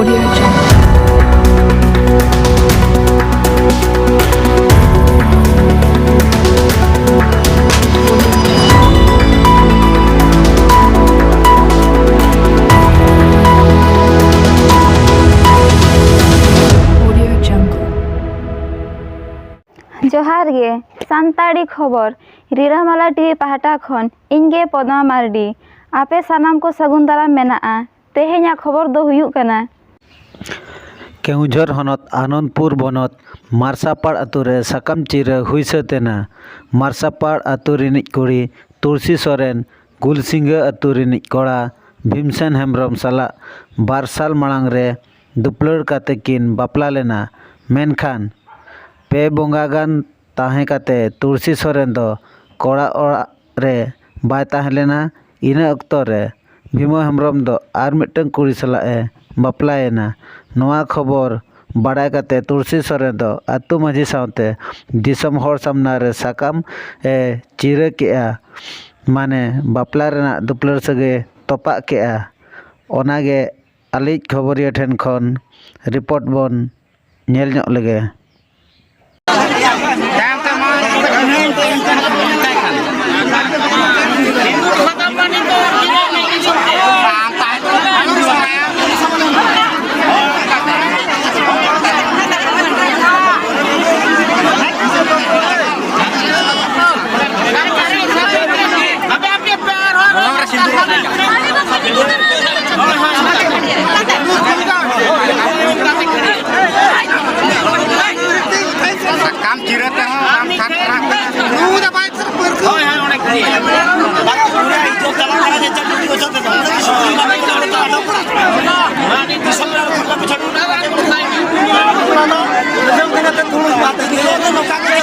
Audio Jungle. Audio Jungle. जोहार गे सानताड़ी खबर रिरामाला TV पाहटा खन इनगे पद्मा मार्डी आपे सानाम को सगुन दाराम मेनाआ तेहेኛ खबर दो हुयुग कना केउझर हनत आनंदपुर बनत मारसापाड़ आतु रे साकाम चिरा हुई सतेना मारसापाड़ आतु रिनिज कुड़ी तुलसी सोरेन गुलसिंगा आतु रिनिज कोड़ा भीमसेन हेम्ब्रम साला बार साल मांग रे दुपलर काते किन बापला लेना मेनखान पे बोंगागान ताहे काते तुलसी सोरेन दो कोड़ा ओड़ा रे बाय ताहे लेना इना अक्तो रे भीमो हेम्ब्रम दो आर मिटन कुड़ी सला ए बापलायना नवा खबर बाड़ाय काते तुलसी सोरेन दो आतु माझी सावते दिसम हर सामना रे साकाम ए चिरा केआ माने बापला रेना दुपलर सगे तोपा केआ ओनागे आलिज खबरिया ठेन खन रिपोर्ट बन नेल ᱧᱚᱜ लगे काम चिरत है हम खाना नू दबाई सर पर को है ओने बारा पूरा जो चला करा जे चटनी को चलते माने दिसम ला फुला पे छडू ना पुराना जम के तो थोड़ी बात है तो लोका के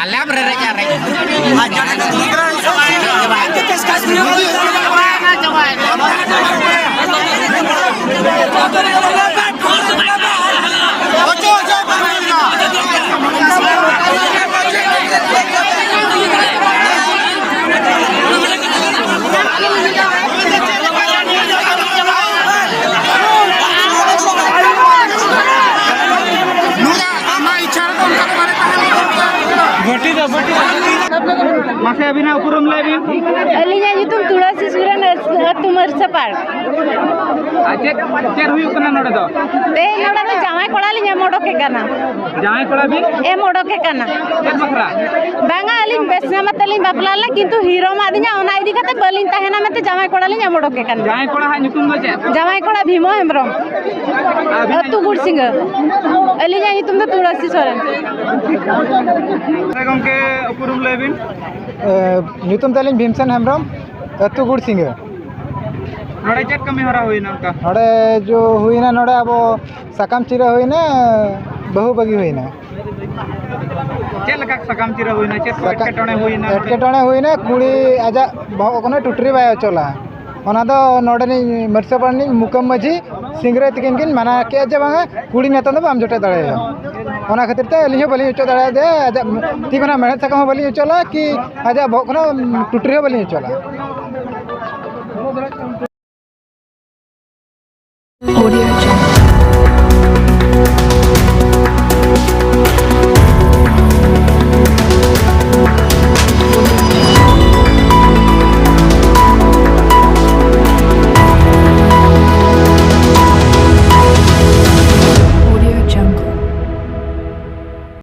Alam rere मासे अभी ना उपरम लेबी अलिया युतुम तुलसी सुरन तुमर सपाड़ चेर हुई कना नोडे दो ते नोडा तो जामाय कोड़ा लिया मोडो के कना जाय कोड़ा भी ए मोडो के कना चेर बखरा बांगा अलिन बेसना मतलिन बापला ले किंतु हीरो मादिना ओना इदी कते बलिन ताहेना मते जामाय कोड़ा लिया मोडो के कना जाय कोड़ा हा निकुम दो चे जामाय कोड़ा भीमो हेम्ब्रम अतु गुड़सिंग अलिया युतुम तो तुलसी सोरेन गमके उपरम लेबी ᱧᱩᱛᱩᱢ ᱛᱟᱹᱞᱤᱧ ᱵᱷᱤᱢᱥᱮᱱ ᱦᱮᱢᱵᱨᱚᱢ ᱟᱹᱛᱩ ᱜᱩᱲᱥᱤᱝᱜᱟᱹ नोडे चेक कमी हरा हुई ना का ᱱᱚᱰᱮ जो हुईना नोडे ᱟᱵᱚ ᱥᱟᱠᱟᱢ ᱪᱤᱨᱟᱹ हुईना ᱵᱟᱹᱦᱩ ᱵᱟᱹᱜᱤ हुईना चेक लगा सकाम चिरा हुई ना चेक एटकेटणे हुई ना एटकेटणे हुईना कुड़ी आजा बहू कोने टुटरी बाय चला ओना दो नोडे नि मरसापाड़नी मुकम माझी सिंगरे तकिन किन माना के जे बांगा कुड़ी नेता दो बाम जोटे दाड़े ओना खातिर ते अलिहो बलि उचो दाड़े दे आजा ती कोना मेहनत सकाम बलि उचोला कि आजा बहू कोना टुटरी बलि उचोला